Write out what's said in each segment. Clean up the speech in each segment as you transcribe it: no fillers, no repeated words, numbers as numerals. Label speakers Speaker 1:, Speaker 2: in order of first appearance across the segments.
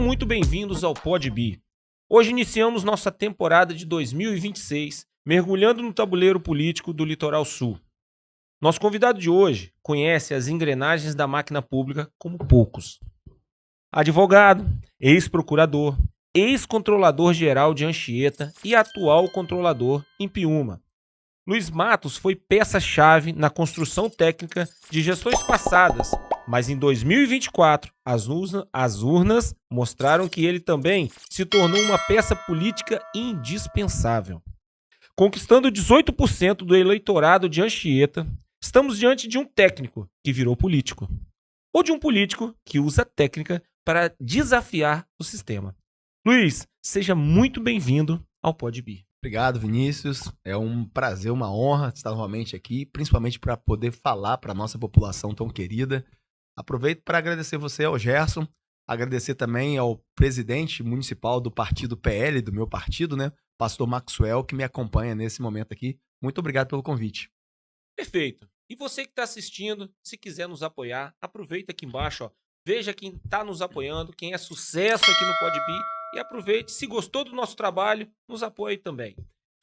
Speaker 1: muito bem-vindos ao PodBee. Hoje iniciamos nossa temporada de 2026, mergulhando no tabuleiro político do Litoral Sul. Nosso convidado de hoje conhece as engrenagens da máquina pública como poucos. Advogado, ex-procurador, ex-controlador-geral de Anchieta e atual controlador em Piúma. Luiz Matos foi peça-chave na construção técnica de gestões passadas, mas em 2024 as urnas mostraram que ele também se tornou uma peça política indispensável. Conquistando 18% do eleitorado de Anchieta, estamos diante de um técnico que virou político, ou de um político que usa a técnica para desafiar o sistema. Luiz, seja muito bem-vindo ao PodBee.
Speaker 2: Obrigado, Vinícius. É um prazer, uma honra estar novamente aqui, principalmente para poder falar para a nossa população tão querida. Aproveito para agradecer você ao Gerson, agradecer também ao presidente municipal do partido PL, do meu partido, né, pastor Maxwell, que me acompanha nesse momento aqui. Muito obrigado pelo convite.
Speaker 1: Perfeito. E você que está assistindo, se quiser nos apoiar, aproveita aqui embaixo, ó, veja quem está nos apoiando, quem é sucesso aqui no PodBee e aproveite. Se gostou do nosso trabalho, nos apoie também.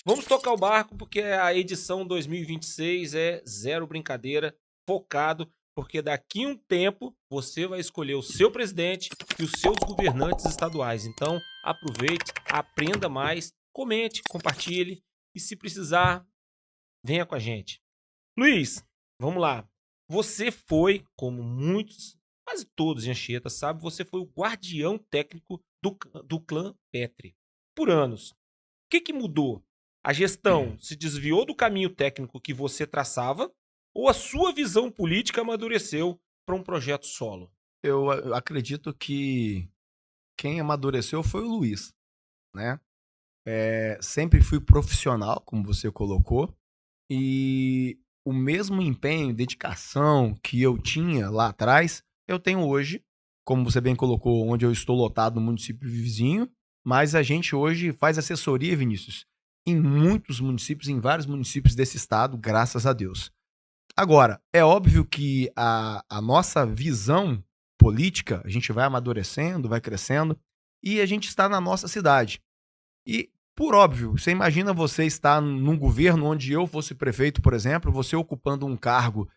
Speaker 1: Vamos tocar o barco porque a edição 2026 é zero brincadeira, focado, porque daqui a um tempo você vai escolher o seu presidente e os seus governantes estaduais. Então aproveite, aprenda mais, comente, compartilhe e se precisar, venha com a gente. Luiz, vamos lá. Você foi, como muitos, quase todos em Anchieta, sabe? Você foi o guardião técnico do clã Petri por anos. O que mudou? A gestão se desviou do caminho técnico que você traçava ou a sua visão política amadureceu para um projeto solo?
Speaker 2: Eu acredito que quem amadureceu foi o Luiz, né? Sempre fui profissional, como você colocou, e o mesmo empenho e dedicação que eu tinha lá atrás, eu tenho hoje, como você bem colocou, onde eu estou lotado no município vizinho, mas a gente hoje faz assessoria, Vinícius, em muitos municípios, em vários municípios desse estado, graças a Deus. Agora, é óbvio que a nossa visão política, a gente vai amadurecendo, vai crescendo, e a gente está na nossa cidade. E, por óbvio, você imagina você estar num governo onde eu fosse prefeito, por exemplo, você ocupando um cargo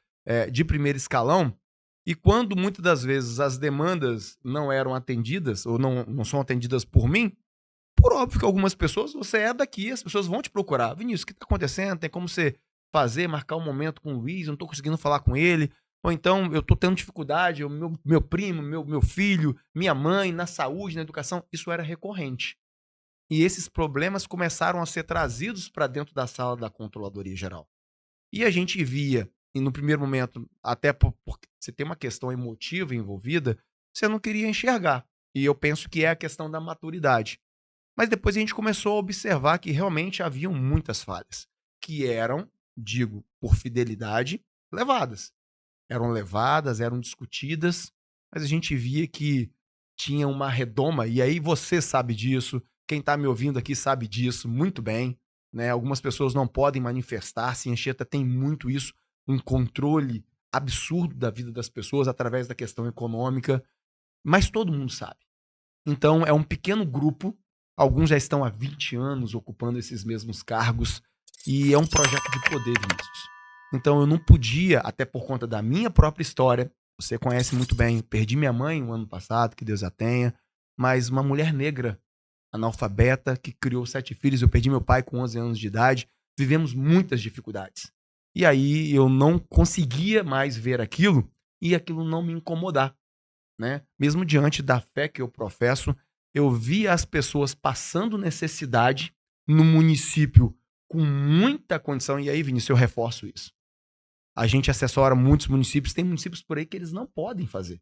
Speaker 2: de primeiro escalão, e quando muitas das vezes as demandas não eram atendidas, ou não são atendidas por mim, por óbvio que algumas pessoas, você é daqui, as pessoas vão te procurar. Vinícius, o que está acontecendo? Tem como você marcar um momento com o Luiz, eu não estou conseguindo falar com ele, ou então eu estou tendo dificuldade, o meu primo, meu filho, minha mãe, na saúde, na educação, isso era recorrente. E esses problemas começaram a ser trazidos para dentro da sala da Controladoria Geral. E a gente via, e no primeiro momento, até porque você tem uma questão emotiva envolvida, você não queria enxergar. E eu penso que é a questão da maturidade. Mas depois a gente começou a observar que realmente haviam muitas falhas, que eram, digo, por fidelidade, levadas. Eram levadas, eram discutidas, mas a gente via que tinha uma redoma, e aí você sabe disso, quem está me ouvindo aqui sabe disso muito bem, né? Algumas pessoas não podem manifestar-se, em Anchieta tem muito isso, um controle absurdo da vida das pessoas através da questão econômica, mas todo mundo sabe. Então é um pequeno grupo, alguns já estão há 20 anos ocupando esses mesmos cargos, e é um projeto de poder, Vinícius. Então eu não podia, até por conta da minha própria história, você conhece muito bem, perdi minha mãe no ano passado, que Deus a tenha, mas uma mulher negra, analfabeta, que criou 7 filhos, eu perdi meu pai com 11 anos de idade, vivemos muitas dificuldades. E aí eu não conseguia mais ver aquilo, e aquilo não me incomodar, né? Mesmo diante da fé que eu professo, eu via as pessoas passando necessidade no município com muita condição, e aí, Vinícius, eu reforço isso. A gente assessora muitos municípios, tem municípios por aí que eles não podem fazer.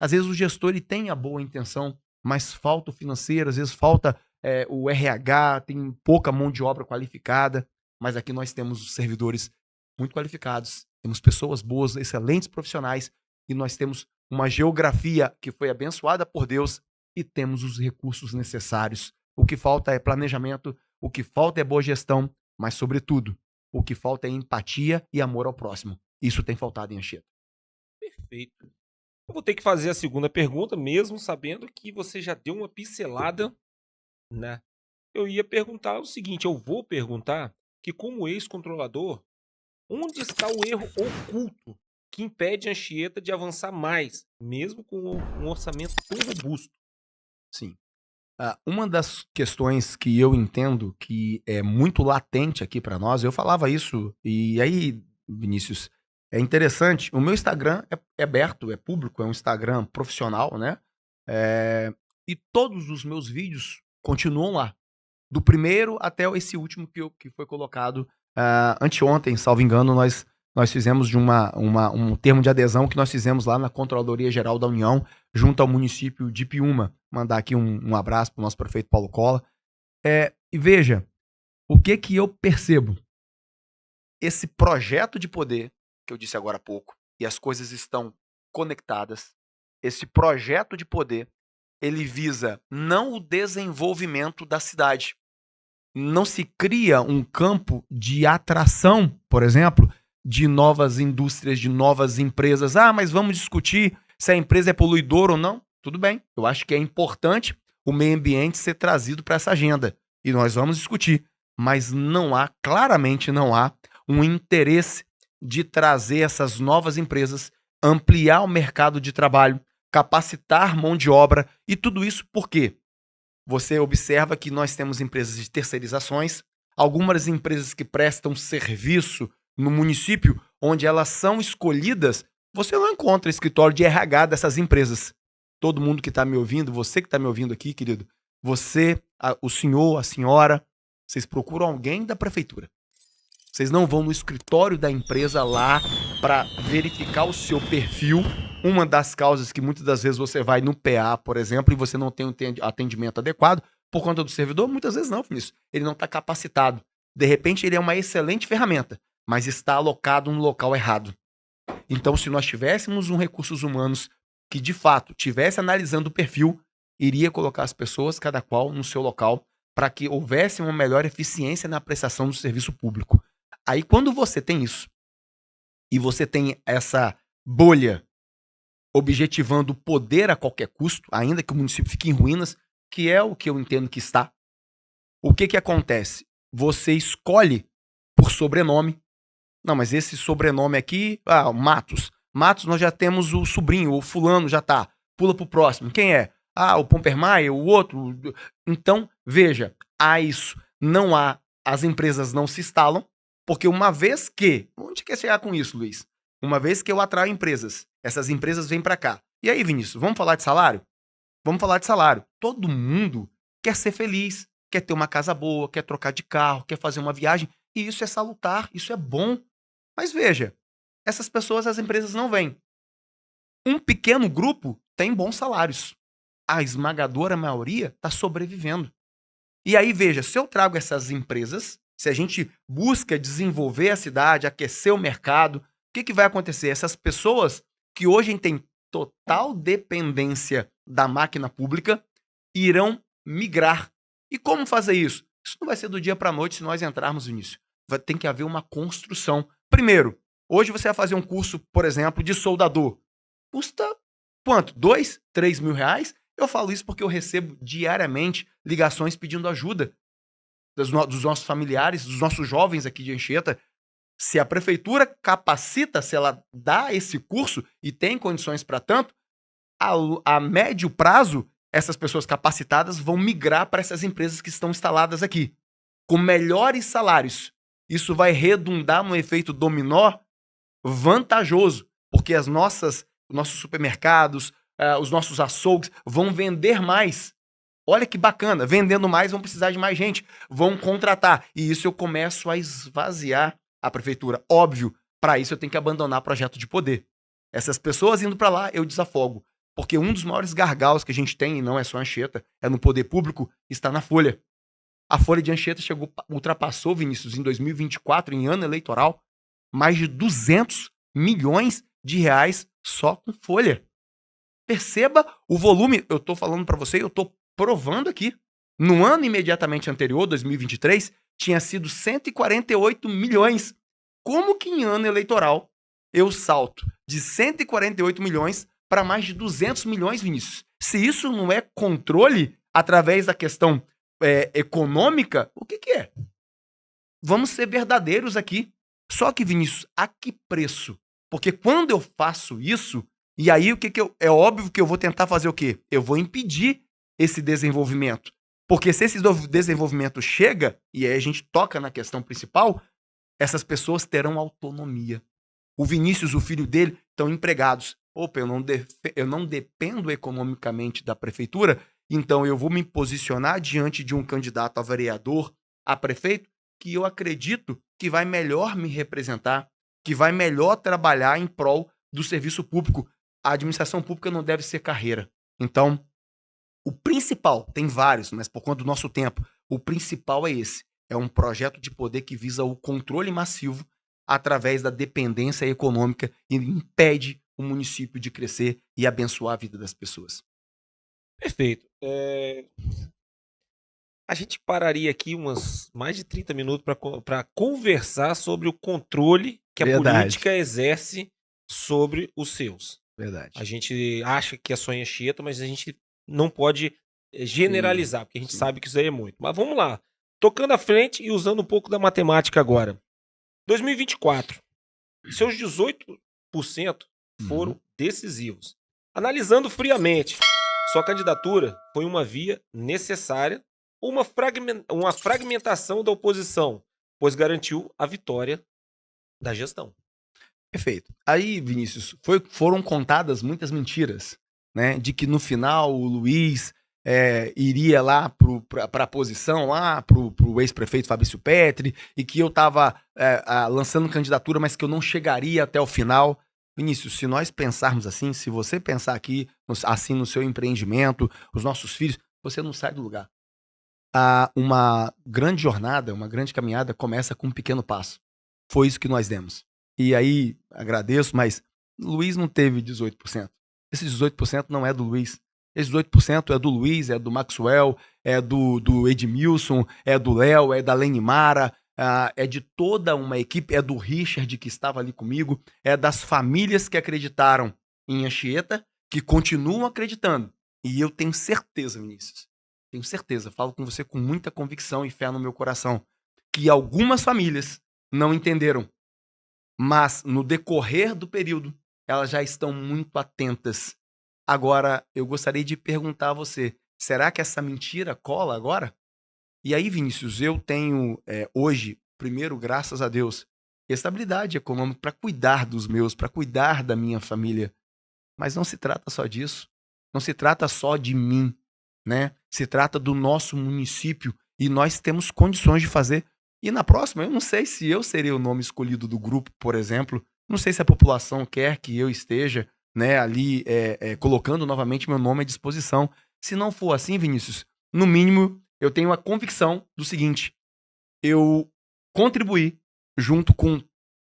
Speaker 2: Às vezes o gestor ele tem a boa intenção, mas falta o financeiro, às vezes falta o RH, tem pouca mão de obra qualificada, mas aqui nós temos servidores muito qualificados, temos pessoas boas, excelentes profissionais, e nós temos uma geografia que foi abençoada por Deus e temos os recursos necessários. O que falta é planejamento, o que falta é boa gestão, mas, sobretudo, o que falta é empatia e amor ao próximo. Isso tem faltado em Anchieta.
Speaker 1: Perfeito. Eu vou ter que fazer a segunda pergunta, mesmo sabendo que você já deu uma pincelada, né? Eu ia perguntar o seguinte, eu vou perguntar que como ex-controlador, onde está o erro oculto que impede a Anchieta de avançar mais, mesmo com um orçamento tão robusto?
Speaker 2: Sim. Uma das questões que eu entendo que é muito latente aqui para nós, eu falava isso, e aí, Vinícius, é interessante. O meu Instagram é aberto, é público, é um Instagram profissional, né? E todos os meus vídeos continuam lá. Do primeiro até esse último que foi colocado anteontem, salvo engano, nós fizemos de um termo de adesão que nós fizemos lá na Controladoria Geral da União, junto ao município de Piúma. Mandar aqui um abraço para o nosso prefeito Paulo Cola. E veja, o que eu percebo? Esse projeto de poder, que eu disse agora há pouco, e as coisas estão conectadas, esse projeto de poder, ele visa não o desenvolvimento da cidade. Não se cria um campo de atração, por exemplo, de novas indústrias, de novas empresas. Mas vamos discutir se a empresa é poluidora ou não? Tudo bem. Eu acho que é importante o meio ambiente ser trazido para essa agenda. E nós vamos discutir. Mas claramente não há um interesse de trazer essas novas empresas, ampliar o mercado de trabalho, capacitar mão de obra e tudo isso por quê? Você observa que nós temos empresas de terceirizações, algumas empresas que prestam serviço no município, onde elas são escolhidas, você não encontra escritório de RH dessas empresas. Todo mundo que está me ouvindo, você que está me ouvindo aqui, querido, você, o senhor, a senhora, vocês procuram alguém da prefeitura. Vocês não vão no escritório da empresa lá para verificar o seu perfil. Uma das causas que muitas das vezes você vai no PA, por exemplo, e você não tem um atendimento adequado por conta do servidor, muitas vezes não, Vinícius. Ele não está capacitado. De repente, ele é uma excelente ferramenta, mas está alocado no local errado. Então, se nós tivéssemos um recursos humanos que, de fato, estivesse analisando o perfil, iria colocar as pessoas, cada qual, no seu local, para que houvesse uma melhor eficiência na prestação do serviço público. Aí, quando você tem isso, e você tem essa bolha objetivando o poder a qualquer custo, ainda que o município fique em ruínas, que é o que eu entendo que está, o que acontece? Você escolhe por sobrenome. Não, mas esse sobrenome aqui, Matos. Matos, nós já temos o sobrinho, o fulano já tá. Pula pro próximo. Quem é? O Pompermayer, o outro. Então, veja, há isso. Não há, as empresas não se instalam, porque uma vez que... Onde quer chegar com isso, Luiz? Uma vez que eu atraio empresas, essas empresas vêm para cá. E aí, Vinícius, vamos falar de salário? Vamos falar de salário. Todo mundo quer ser feliz, quer ter uma casa boa, quer trocar de carro, quer fazer uma viagem. E isso é salutar, isso é bom. Mas veja, essas pessoas, as empresas não vêm. Um pequeno grupo tem bons salários. A esmagadora maioria está sobrevivendo. E aí, veja, se eu trago essas empresas, se a gente busca desenvolver a cidade, aquecer o mercado, o que vai acontecer? Essas pessoas que hoje têm total dependência da máquina pública irão migrar. E como fazer isso? Isso não vai ser do dia para a noite se nós entrarmos no início. Tem que haver uma construção. Primeiro, hoje você vai fazer um curso, por exemplo, de soldador. Custa quanto? 2, 3 mil reais? Eu falo isso porque eu recebo diariamente ligações pedindo ajuda dos nossos familiares, dos nossos jovens aqui de Anchieta. Se a prefeitura capacita, se ela dá esse curso e tem condições para tanto, a médio prazo, essas pessoas capacitadas vão migrar para essas empresas que estão instaladas aqui, com melhores salários. Isso vai redundar num efeito dominó vantajoso, porque os nossos supermercados, os nossos açougues vão vender mais. Olha que bacana, vendendo mais vão precisar de mais gente, vão contratar. E isso eu começo a esvaziar a prefeitura. Óbvio, para isso eu tenho que abandonar projeto de poder. Essas pessoas indo para lá, eu desafogo. Porque um dos maiores gargalos que a gente tem, e não é só Anchieta, é no poder público, está na Folha. A Folha de Anchieta ultrapassou, Vinícius, em 2024, em ano eleitoral, mais de 200 milhões de reais só com Folha. Perceba o volume, eu estou falando para você, eu estou provando aqui. No ano imediatamente anterior, 2023, tinha sido 148 milhões. Como que em ano eleitoral eu salto de 148 milhões para mais de 200 milhões, Vinícius. Se isso não é controle através da questão econômica, o que é? Vamos ser verdadeiros aqui. Só que, Vinícius, a que preço? Porque quando eu faço isso, e aí é óbvio que eu vou tentar fazer o quê? Eu vou impedir esse desenvolvimento. Porque se esse desenvolvimento chega, e aí a gente toca na questão principal, essas pessoas terão autonomia. O Vinícius, o filho dele, estão empregados. Opa, eu não dependo economicamente da prefeitura, então eu vou me posicionar diante de um candidato a vereador, a prefeito, que eu acredito que vai melhor me representar, que vai melhor trabalhar em prol do serviço público. A administração pública não deve ser carreira. Então, o principal, tem vários, mas por conta do nosso tempo, o principal é esse. É um projeto de poder que visa o controle massivo através da dependência econômica e impede o município de crescer e abençoar a vida das pessoas.
Speaker 1: Perfeito. A gente pararia aqui umas mais de 30 minutos para conversar sobre o controle que a
Speaker 2: Verdade.
Speaker 1: política exerce sobre os seus.
Speaker 2: Verdade.
Speaker 1: A gente acha que é só em Anchieta, mas a gente não pode generalizar, porque a gente sabe que isso aí é muito. Mas vamos lá. Tocando à frente e usando um pouco da matemática agora. 2024, seus 18% foram decisivos. Analisando friamente, sua candidatura foi uma via necessária, uma fragmentação da oposição, pois garantiu a vitória da gestão.
Speaker 2: Perfeito. Aí, Vinícius, foram contadas muitas mentiras, né? De que no final o Luiz iria lá para a posição, lá pro ex-prefeito Fabrício Petri, e que eu estava lançando candidatura, mas que eu não chegaria até o final. Vinícius, se nós pensarmos assim, se você pensar aqui, assim no seu empreendimento, os nossos filhos, você não sai do lugar. Uma grande jornada, uma grande caminhada começa com um pequeno passo. Foi isso que nós demos. E aí, agradeço, mas Luiz não teve 18%. Esse 18% não é do Luiz. Esse 18% é do Luiz, é do Maxwell, é do Edmilson, é do Léo, é da Lenimara, é de toda uma equipe, é do Richard que estava ali comigo, é das famílias que acreditaram em Anchieta, que continuam acreditando. E eu tenho certeza, Vinícius, tenho certeza, falo com você com muita convicção e fé no meu coração, que algumas famílias não entenderam, mas no decorrer do período, elas já estão muito atentas. Agora, eu gostaria de perguntar a você, será que essa mentira cola agora? E aí, Vinícius, eu tenho hoje, primeiro, graças a Deus, estabilidade econômica para cuidar dos meus, para cuidar da minha família. Mas não se trata só disso. Não se trata só de mim, né? Se trata do nosso município e nós temos condições de fazer. E na próxima, eu não sei se eu serei o nome escolhido do grupo, por exemplo. Não sei se a população quer que eu esteja, né, ali colocando novamente meu nome à disposição. Se não for assim, Vinícius, no mínimo, eu tenho a convicção do seguinte: eu contribuí junto com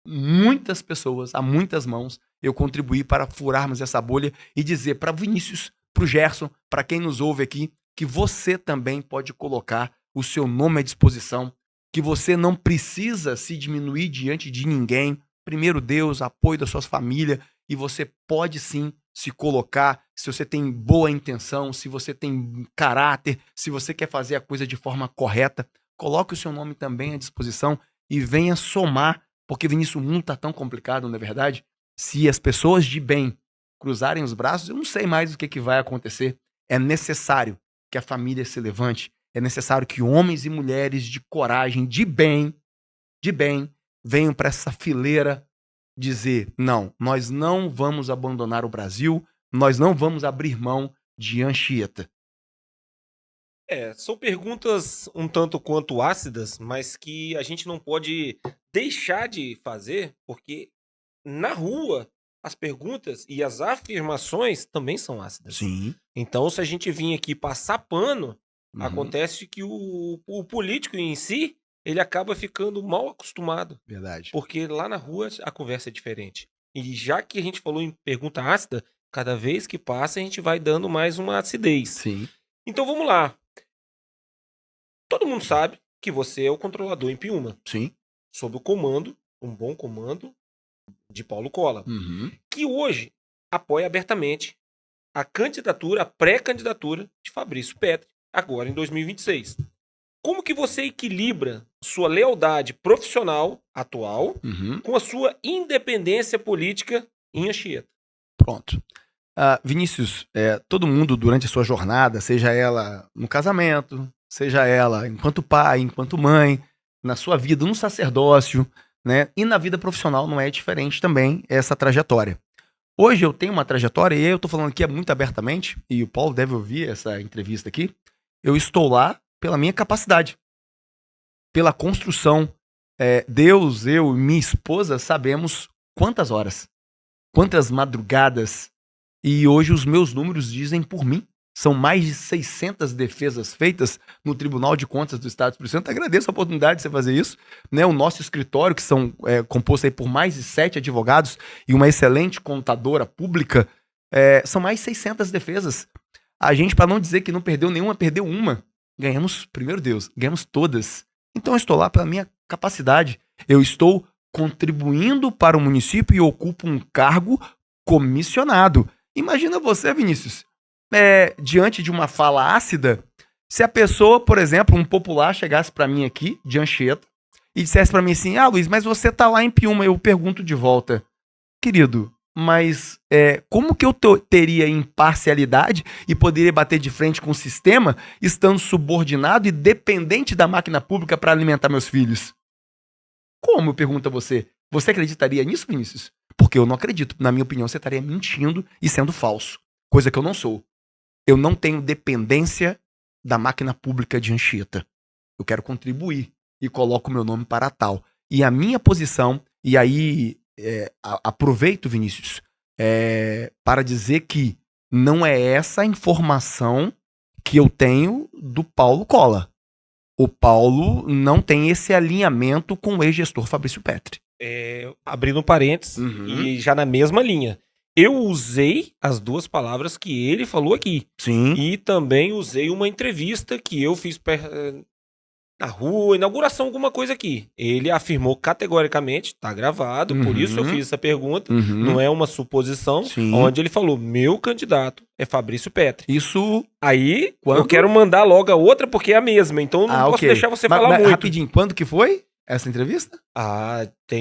Speaker 2: muitas pessoas, a muitas mãos, eu contribuí para furarmos essa bolha e dizer para Vinícius, para o Gerson, para quem nos ouve aqui, que você também pode colocar o seu nome à disposição, que você não precisa se diminuir diante de ninguém. Primeiro Deus, apoio da sua família, e você pode sim se colocar, se você tem boa intenção, se você tem caráter, se você quer fazer a coisa de forma correta, coloque o seu nome também à disposição e venha somar, porque Vinícius, o mundo está tão complicado, não é verdade? Se as pessoas de bem cruzarem os braços, eu não sei mais o que vai acontecer. É necessário que a família se levante, é necessário que homens e mulheres de coragem, de bem, venham para essa fileira dizer: não, nós não vamos abandonar o Brasil, nós não vamos abrir mão de Anchieta.
Speaker 1: São perguntas um tanto quanto ácidas, mas que a gente não pode deixar de fazer, porque na rua as perguntas e as afirmações também são ácidas.
Speaker 2: Sim.
Speaker 1: Então, se a gente vir aqui passar pano, acontece que o político em si, ele acaba ficando mal acostumado.
Speaker 2: Verdade.
Speaker 1: Porque lá na rua a conversa é diferente. E já que a gente falou em pergunta ácida, cada vez que passa a gente vai dando mais uma acidez.
Speaker 2: Sim.
Speaker 1: Então vamos lá. Todo mundo sabe que você é o controlador em Piúma.
Speaker 2: Sim.
Speaker 1: Sob o comando, um bom comando, de Paulo Cola.
Speaker 2: Uhum.
Speaker 1: Que hoje apoia abertamente a candidatura, a pré-candidatura de Fabrício Petry, agora em 2026. Como que você equilibra sua lealdade profissional atual
Speaker 2: Uhum.
Speaker 1: com a sua independência política em Anchieta?
Speaker 2: Pronto. Vinícius, todo mundo durante a sua jornada, seja ela no casamento, seja ela enquanto pai, enquanto mãe, na sua vida, no sacerdócio, né? E na vida profissional não é diferente também essa trajetória. Hoje eu tenho uma trajetória, e eu tô falando aqui muito abertamente, e o Paulo deve ouvir essa entrevista aqui. Eu estou lá pela minha capacidade, pela construção. Deus, eu e minha esposa sabemos quantas horas, quantas madrugadas, e hoje os meus números dizem por mim. São mais de 600 defesas feitas no Tribunal de Contas do Estado do Espírito Santo. Agradeço a oportunidade de você fazer isso. Né? O nosso escritório, que são composto aí por mais de 7 advogados e uma excelente contadora pública, são mais de 600 defesas. A gente, para não dizer que não perdeu nenhuma, perdeu uma. Ganhamos, primeiro Deus, ganhamos todas. Então eu estou lá pela minha capacidade. Eu estou contribuindo para o município e ocupo um cargo comissionado. Imagina você, Vinícius, diante de uma fala ácida, se a pessoa, por exemplo, um popular chegasse para mim aqui, de Anchieta, e dissesse para mim assim, Luiz, mas você tá lá em Piúma. Eu pergunto de volta, querido, mas como que eu teria imparcialidade e poderia bater de frente com o sistema, estando subordinado e dependente da máquina pública para alimentar meus filhos? Como, eu pergunto a você? Você acreditaria nisso, Vinícius? Porque eu não acredito. Na minha opinião, você estaria mentindo e sendo falso. Coisa que eu não sou. Eu não tenho dependência da máquina pública de Anchieta. Eu quero contribuir e coloco meu nome para tal. E a minha posição, e aí aproveito, Vinícius, para dizer que não é essa a informação que eu tenho do Paulo Cola. O Paulo não tem esse alinhamento com o ex-gestor Fabrício Petry.
Speaker 1: Abrindo parênteses, e já na mesma linha. Eu usei as duas palavras que ele falou aqui.
Speaker 2: Sim.
Speaker 1: E também usei uma entrevista que eu fiz na rua, inauguração, alguma coisa aqui. Ele afirmou categoricamente, tá gravado, por isso eu fiz essa pergunta, não é uma suposição,
Speaker 2: Sim.
Speaker 1: onde ele falou, meu candidato é Fabrício Petry.
Speaker 2: Isso.
Speaker 1: Aí, eu quero mandar logo a outra, porque é a mesma, então eu não posso deixar você falar muito.
Speaker 2: Rapidinho, quando que foi essa entrevista?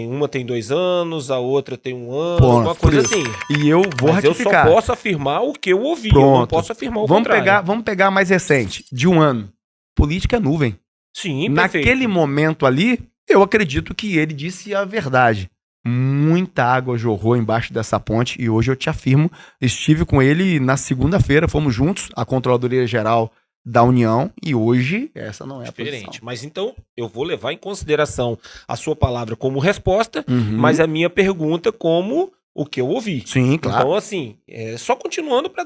Speaker 1: Uma tem 2 anos, a outra tem 1 ano,
Speaker 2: Pronto,
Speaker 1: uma coisa assim.
Speaker 2: E eu vou ratificar.
Speaker 1: Eu só posso afirmar o que eu ouvi,
Speaker 2: Pronto.
Speaker 1: eu não posso afirmar o contrário.
Speaker 2: Vamos pegar mais recente, de 1 ano. Política é nuvem.
Speaker 1: Sim,
Speaker 2: naquele
Speaker 1: perfeito.
Speaker 2: momento ali, eu acredito que ele disse a verdade. Muita água jorrou embaixo dessa ponte e hoje eu te afirmo, estive com ele na segunda-feira, fomos juntos à Controladoria Geral da União e hoje essa não é a posição.
Speaker 1: Mas então eu vou levar em consideração a sua palavra como resposta, mas a minha pergunta como o que eu ouvi.
Speaker 2: Sim, claro.
Speaker 1: Então assim, só continuando para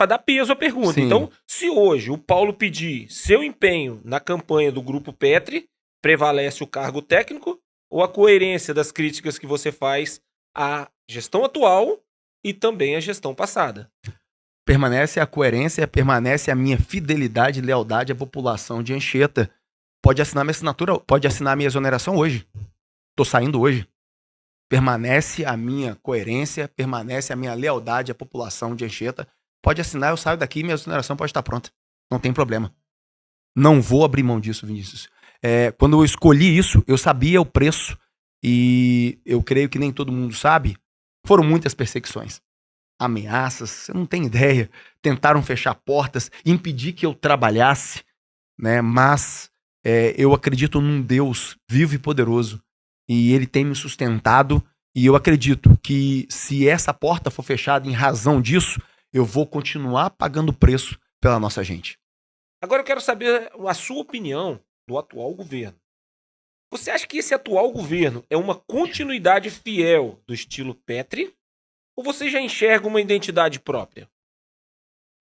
Speaker 1: dar peso à pergunta.
Speaker 2: Sim.
Speaker 1: Então, se hoje o Paulo pedir seu empenho na campanha do Grupo Petry, prevalece o cargo técnico ou a coerência das críticas que você faz à gestão atual e também à gestão passada?
Speaker 2: Permanece a coerência, permanece a minha fidelidade e lealdade à população de Anchieta. Pode assinar minha assinatura, pode assinar minha exoneração hoje. Tô saindo hoje. Permanece a minha coerência, permanece a minha lealdade à população de Anchieta. Pode assinar, eu saio daqui e minha exoneração pode estar pronta. Não tem problema. Não vou abrir mão disso, Vinícius. Quando eu escolhi isso, eu sabia o preço. E eu creio que nem todo mundo sabe. Foram muitas perseguições. Ameaças, você não tem ideia. Tentaram fechar portas, impedir que eu trabalhasse. Né? Mas eu acredito num Deus vivo e poderoso. E ele tem me sustentado. E eu acredito que se essa porta for fechada em razão disso, eu vou continuar pagando preço pela nossa gente.
Speaker 1: Agora eu quero saber a sua opinião do atual governo. Você acha que esse atual governo é uma continuidade fiel do estilo Petry? Ou você já enxerga uma identidade própria?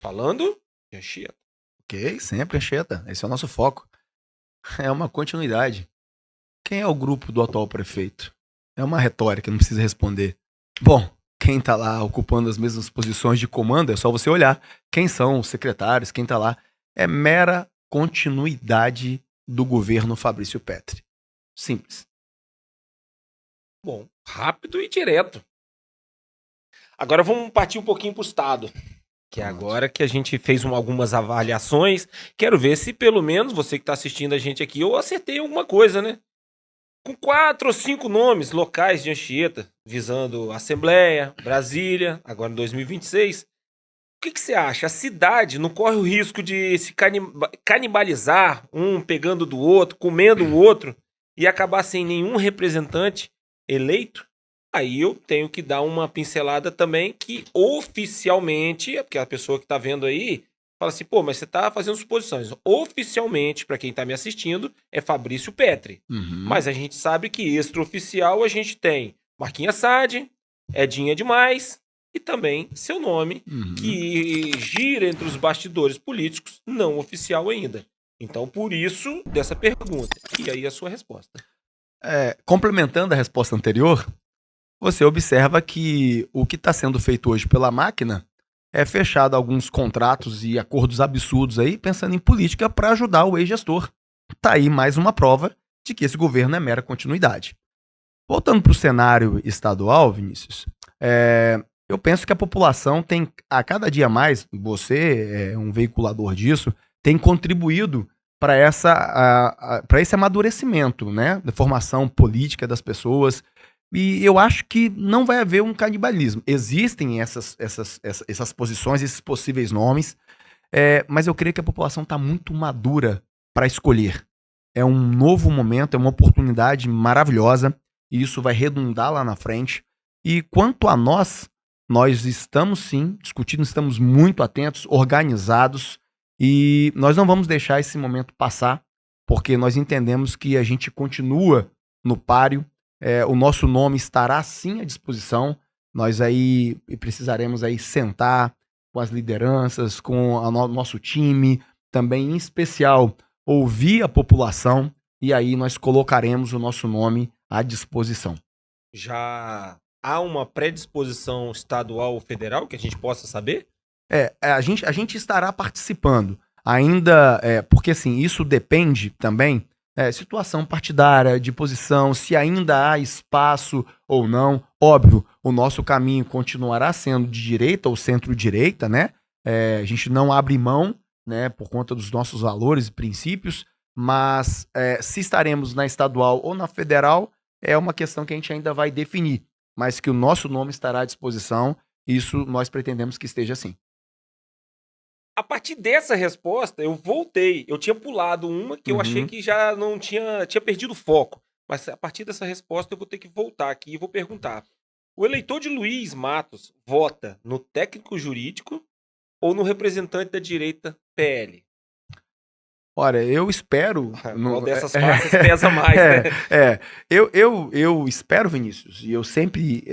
Speaker 1: Falando de Anchieta.
Speaker 2: Ok, sempre Anchieta. Esse é o nosso foco. É uma continuidade. Quem é o grupo do atual prefeito? É uma retórica, não precisa responder. Bom, quem tá lá ocupando as mesmas posições de comando, é só você olhar quem são os secretários, quem tá lá. É mera continuidade do governo Fabrício Petry. Simples.
Speaker 1: Bom, rápido e direto. Agora vamos partir um pouquinho pro Estado. Que é agora que a gente fez algumas avaliações. Quero ver se pelo menos você que está assistindo a gente aqui, eu acertei alguma coisa, né? Com 4 ou 5 nomes locais de Anchieta, visando Assembleia, Brasília, agora em 2026. O que você acha? A cidade não corre o risco de se canibalizar, um pegando do outro, comendo o outro, e acabar sem nenhum representante eleito? Aí eu tenho que dar uma pincelada também que oficialmente, porque a pessoa que tá vendo aí fala assim, pô, mas você tá fazendo suposições. Oficialmente, para quem tá me assistindo, é Fabrício Petri. Mas a gente sabe que extraoficial a gente tem Marquinhos Sade, Edinha Demais e também seu nome, que gira entre os bastidores políticos, não oficial ainda. Então, por isso, dessa pergunta. E aí a sua resposta.
Speaker 2: Complementando a resposta anterior, você observa que o que está sendo feito hoje pela máquina é fechado alguns contratos e acordos absurdos aí, pensando em política para ajudar o ex-gestor. Tá aí mais uma prova de que esse governo é mera continuidade. Voltando para o cenário estadual, Vinícius, eu penso que a população tem, a cada dia mais, você é um veiculador disso, tem contribuído para esse amadurecimento, né, da formação política das pessoas. E eu acho que não vai haver um canibalismo. Existem essas posições, esses possíveis nomes, mas eu creio que a população está muito madura para escolher. É um novo momento, é uma oportunidade maravilhosa, e isso vai redundar lá na frente. E quanto a nós estamos sim discutindo, estamos muito atentos, organizados, e nós não vamos deixar esse momento passar, porque nós entendemos que a gente continua no páreo. O nosso nome estará sim à disposição. Nós aí precisaremos aí sentar com as lideranças, com o nosso time, também em especial ouvir a população, e aí nós colocaremos o nosso nome à disposição.
Speaker 1: Já há uma predisposição estadual ou federal que a gente possa saber?
Speaker 2: A gente estará participando ainda, porque assim, isso depende também situação partidária, de posição, se ainda há espaço ou não. Óbvio, o nosso caminho continuará sendo de direita ou centro-direita, né? A gente não abre mão, né, por conta dos nossos valores e princípios, mas se estaremos na estadual ou na federal, é uma questão que a gente ainda vai definir, mas que o nosso nome estará à disposição, isso nós pretendemos que esteja assim.
Speaker 1: A partir dessa resposta, eu voltei. Eu tinha pulado uma que eu achei que já não tinha perdido o foco. Mas a partir dessa resposta, eu vou ter que voltar aqui e vou perguntar. O eleitor de Luiz Matos vota no técnico jurídico ou no representante da direita PL?
Speaker 2: Olha, eu espero...
Speaker 1: Qual dessas faces pesa mais, né?
Speaker 2: Eu espero, Vinícius, e eu sempre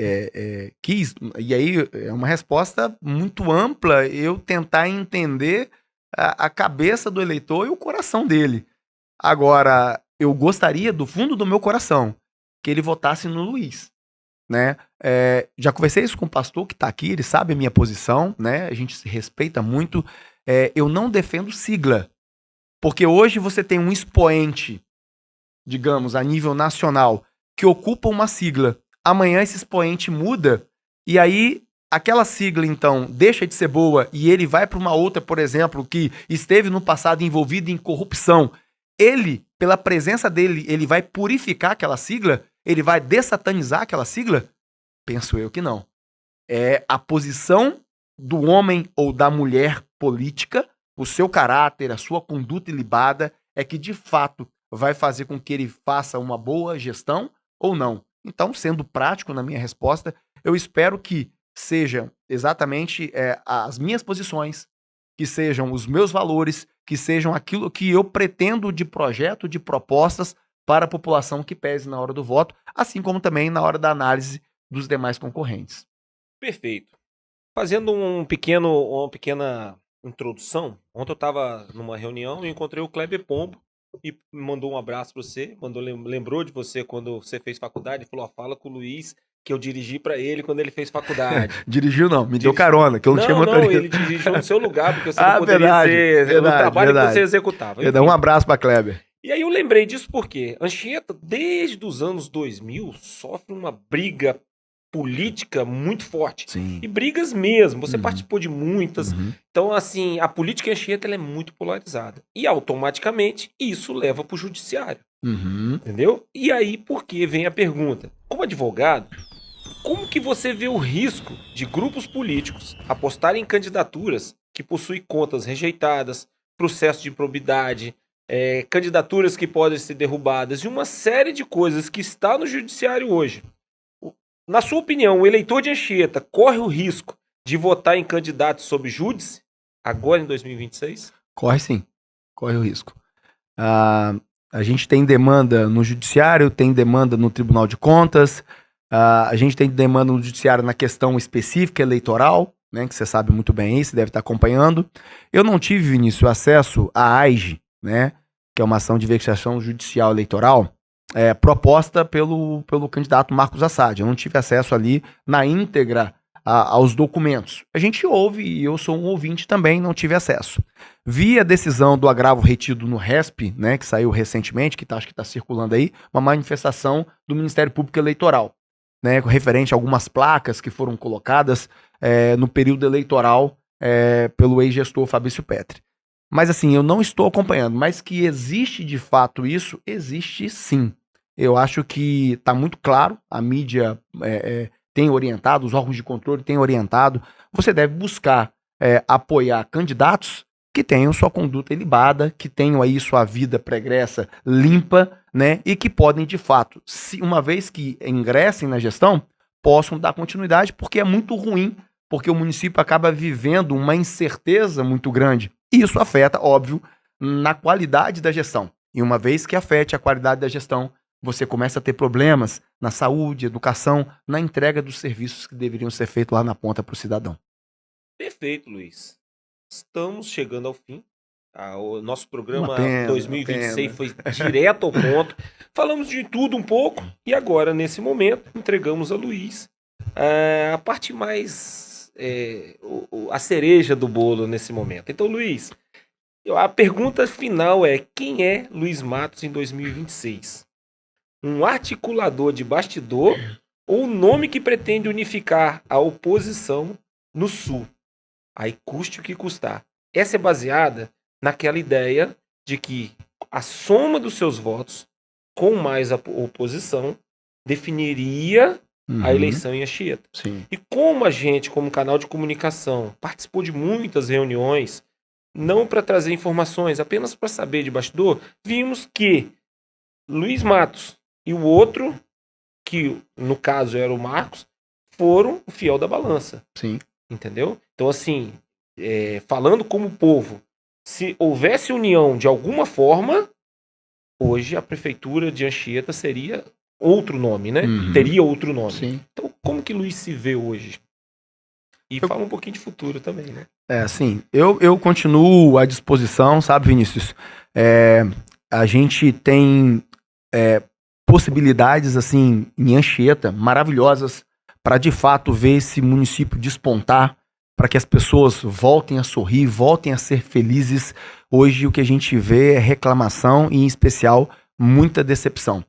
Speaker 2: quis, e aí é uma resposta muito ampla, eu tentar entender a cabeça do eleitor e o coração dele. Agora, eu gostaria, do fundo do meu coração, que ele votasse no Luiz, né? Já conversei isso com o pastor que está aqui, ele sabe a minha posição, né? A gente se respeita muito. Eu não defendo sigla, porque hoje você tem um expoente, digamos, a nível nacional, que ocupa uma sigla. Amanhã esse expoente muda, e aí aquela sigla, então, deixa de ser boa e ele vai para uma outra, por exemplo, que esteve no passado envolvido em corrupção. Ele, pela presença dele, ele vai purificar aquela sigla? Ele vai dessatanizar aquela sigla? Penso eu que não. É a posição do homem ou da mulher política, o seu caráter, a sua conduta ilibada, é que de fato vai fazer com que ele faça uma boa gestão ou não. Então, sendo prático na minha resposta, eu espero que sejam exatamente as minhas posições, que sejam os meus valores, que sejam aquilo que eu pretendo de projeto, de propostas para a população que pese na hora do voto, assim como também na hora da análise dos demais concorrentes.
Speaker 1: Perfeito. Fazendo uma pequena introdução, ontem eu estava numa reunião e encontrei o Kleber Pombo e mandou um abraço para você, lembrou de você quando você fez faculdade, falou, fala com o Luiz que eu dirigi para ele quando ele fez faculdade.
Speaker 2: Dirigiu não, me deu carona, que eu não tinha motorista.
Speaker 1: Não, ele dirigiu no seu lugar, porque você não poderia ser o trabalho que você executava.
Speaker 2: Um abraço para Kleber.
Speaker 1: E aí eu lembrei disso porque Anchieta, desde os anos 2000, sofre uma briga política muito forte.
Speaker 2: Sim.
Speaker 1: E brigas mesmo. Você
Speaker 2: Uhum.
Speaker 1: participou de muitas.
Speaker 2: Uhum.
Speaker 1: Então, assim, a política em Anchieta ela é muito polarizada. E automaticamente isso leva para o judiciário.
Speaker 2: Uhum.
Speaker 1: Entendeu? E aí, por que vem a pergunta? Como advogado, como que você vê o risco de grupos políticos apostarem em candidaturas que possuem contas rejeitadas, processo de improbidade, candidaturas que podem ser derrubadas e uma série de coisas que está no judiciário hoje? Na sua opinião, o eleitor de Anchieta corre o risco de votar em candidatos sob júdice agora em 2026?
Speaker 2: Corre sim, corre o risco. A gente tem demanda no judiciário, tem demanda no Tribunal de Contas, a gente tem demanda no judiciário na questão específica eleitoral, né, que você sabe muito bem aí, você deve estar acompanhando. Eu não tive, Vinícius, acesso à AIGE, né, que é uma ação de investigação judicial eleitoral, proposta pelo candidato Marcos Assad. Eu não tive acesso ali na íntegra aos documentos. A gente ouve, e eu sou um ouvinte também, não tive acesso. Vi a decisão do agravo retido no RESP, né, que saiu recentemente, que acho que está circulando aí, uma manifestação do Ministério Público Eleitoral, né, referente a algumas placas que foram colocadas no período eleitoral pelo ex-gestor Fabrício Petri. Mas assim, eu não estou acompanhando, mas que existe de fato isso, existe sim. Eu acho que está muito claro, a mídia tem orientado, os órgãos de controle têm orientado, você deve buscar apoiar candidatos que tenham sua conduta ilibada, que tenham aí sua vida pregressa limpa, né, e que podem, de fato, uma vez que ingressem na gestão, possam dar continuidade, porque é muito ruim, porque o município acaba vivendo uma incerteza muito grande, e isso afeta, óbvio, na qualidade da gestão. E uma vez que afete a qualidade da gestão, você começa a ter problemas na saúde, educação, na entrega dos serviços que deveriam ser feitos lá na ponta para o cidadão.
Speaker 1: Perfeito, Luiz. Estamos chegando ao fim. O nosso
Speaker 2: Uma
Speaker 1: programa
Speaker 2: pena,
Speaker 1: 2026 foi direto ao ponto. Falamos de tudo um pouco e agora, nesse momento, entregamos a Luiz a parte mais... a cereja do bolo nesse momento. Então, Luiz, a pergunta final é: quem é Luiz Matos em 2026? Um articulador de bastidor ou um nome que pretende unificar a oposição no Sul? Aí custe o que custar. Essa é baseada naquela ideia de que a soma dos seus votos com mais a oposição definiria a eleição em Anchieta.
Speaker 2: Sim.
Speaker 1: E como a gente, como canal de comunicação, participou de muitas reuniões, não para trazer informações, apenas para saber de bastidor, vimos que Luiz Matos e o outro, que no caso era o Marcos, foram o fiel da balança.
Speaker 2: Sim.
Speaker 1: Entendeu? Então, assim, falando como povo, se houvesse união de alguma forma, hoje a prefeitura de Anchieta seria outro nome, né?
Speaker 2: Uhum.
Speaker 1: Teria outro nome.
Speaker 2: Sim.
Speaker 1: Então, como que Luiz se vê hoje? E fala um pouquinho de futuro também, né?
Speaker 2: Assim, eu continuo à disposição, sabe, Vinícius? A gente tem possibilidades, assim, em Anchieta, maravilhosas, para de fato ver esse município despontar, para que as pessoas voltem a sorrir, voltem a ser felizes. Hoje o que a gente vê é reclamação e, em especial, muita decepção.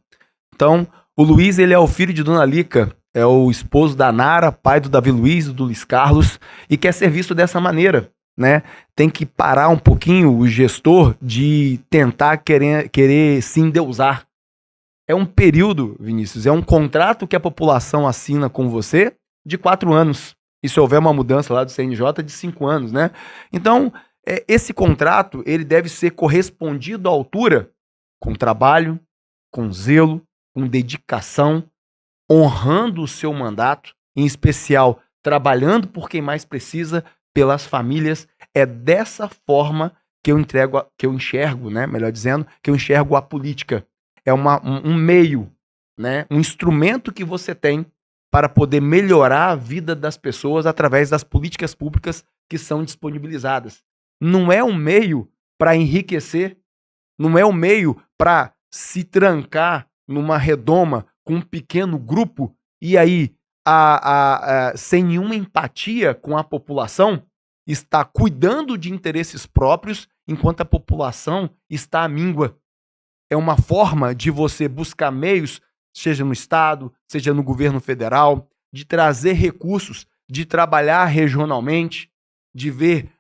Speaker 2: Então, o Luiz, ele é o filho de Dona Lica, é o esposo da Nara, pai do Davi Luiz, do Luiz Carlos, e quer ser visto dessa maneira, né? Tem que parar um pouquinho o gestor de tentar querer se endeusar. É um período, Vinícius, é um contrato que a população assina com você de 4 anos. E se houver uma mudança lá do CNJ, de 5 anos, né? Então, esse contrato, ele deve ser correspondido à altura com trabalho, com zelo, com dedicação, honrando o seu mandato, em especial trabalhando por quem mais precisa, pelas famílias. É dessa forma que eu enxergo, né? Melhor dizendo, que eu enxergo a política. É um meio, né? Um instrumento que você tem para poder melhorar a vida das pessoas através das políticas públicas que são disponibilizadas. Não é um meio para enriquecer, não é um meio para se trancar numa redoma com um pequeno grupo e aí, sem nenhuma empatia com a população, está cuidando de interesses próprios enquanto a população está à míngua. É uma forma de você buscar meios, seja no Estado, seja no governo federal, de trazer recursos, de trabalhar regionalmente, de ver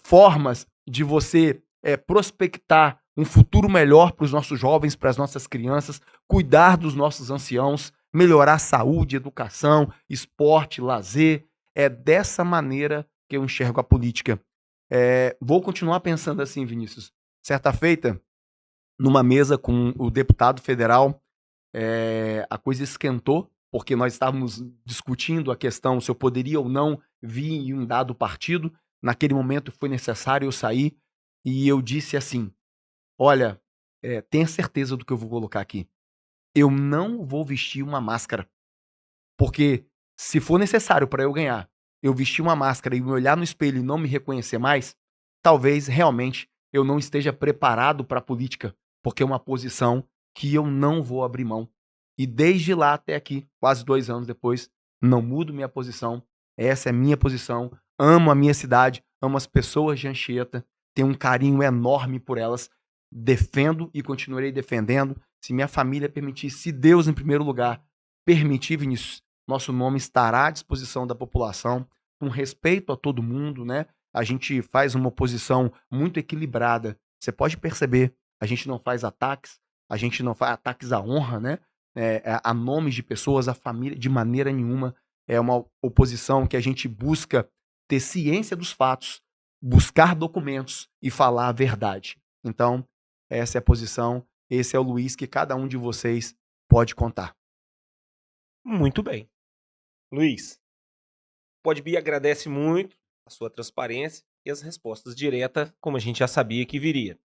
Speaker 2: formas de você prospectar um futuro melhor para os nossos jovens, para as nossas crianças, cuidar dos nossos anciãos, melhorar saúde, educação, esporte, lazer. É dessa maneira que eu enxergo a política. Vou continuar pensando assim, Vinícius. Certa feita, numa mesa com o deputado federal, a coisa esquentou, porque nós estávamos discutindo a questão se eu poderia ou não vir em um dado partido. Naquele momento foi necessário eu sair e eu disse assim, olha, tenha certeza do que eu vou colocar aqui. Eu não vou vestir uma máscara, porque se for necessário para eu ganhar, eu vestir uma máscara e me olhar no espelho e não me reconhecer mais, talvez realmente eu não esteja preparado para a política, porque é uma posição que eu não vou abrir mão. E desde lá até aqui, quase 2 anos depois, não mudo minha posição. Essa é minha posição. Amo a minha cidade, amo as pessoas de Anchieta, tenho um carinho enorme por elas. Defendo e continuarei defendendo. Se minha família permitir, se Deus, em primeiro lugar, permitir, Vinícius, nosso nome estará à disposição da população, com respeito a todo mundo, né? A gente faz uma oposição muito equilibrada. Você pode perceber, a gente não faz ataques, a gente não faz ataques à honra, né? A nomes de pessoas, a família, de maneira nenhuma. É uma oposição que a gente busca ter ciência dos fatos, buscar documentos e falar a verdade. Então, essa é a posição, esse é o Luiz que cada um de vocês pode contar.
Speaker 1: Muito bem. Luiz, PodBee agradece muito a sua transparência e as respostas diretas, como a gente já sabia que viria.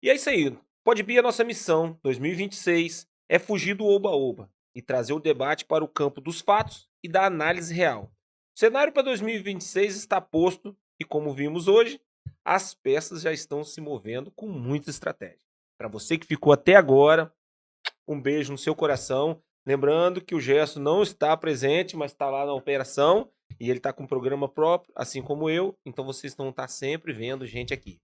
Speaker 1: E é isso aí. PodBee, a nossa missão 2026 é fugir do oba-oba e trazer o debate para o campo dos fatos e da análise real. O cenário para 2026 está posto e, como vimos hoje, as peças já estão se movendo com muita estratégia. Para você que ficou até agora, um beijo no seu coração. Lembrando que o Gerson não está presente, mas está lá na operação e ele está com um programa próprio, assim como eu. Então vocês vão estar sempre vendo gente aqui.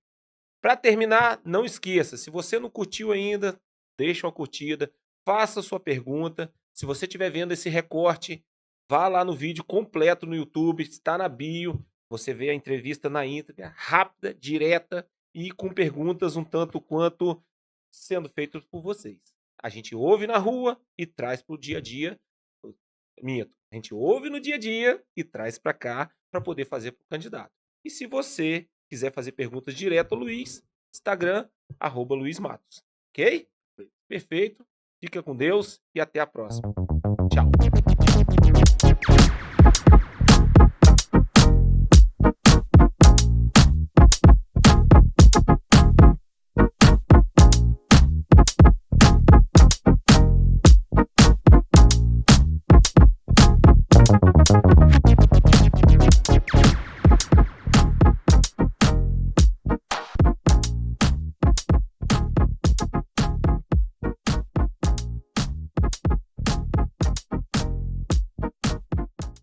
Speaker 1: Para terminar, não esqueça, se você não curtiu ainda, deixa uma curtida, faça sua pergunta. Se você estiver vendo esse recorte, vá lá no vídeo completo no YouTube, está na bio. Você vê a entrevista na íntegra, rápida, direta e com perguntas um tanto quanto sendo feitas por vocês. A gente ouve na rua e traz para o dia a dia. Minto. A gente ouve no dia a dia e traz para cá para poder fazer para o candidato. E se você quiser fazer perguntas direto ao Luiz, Instagram, @Luiz Matos. Ok? Perfeito. Fica com Deus e até a próxima. Tchau.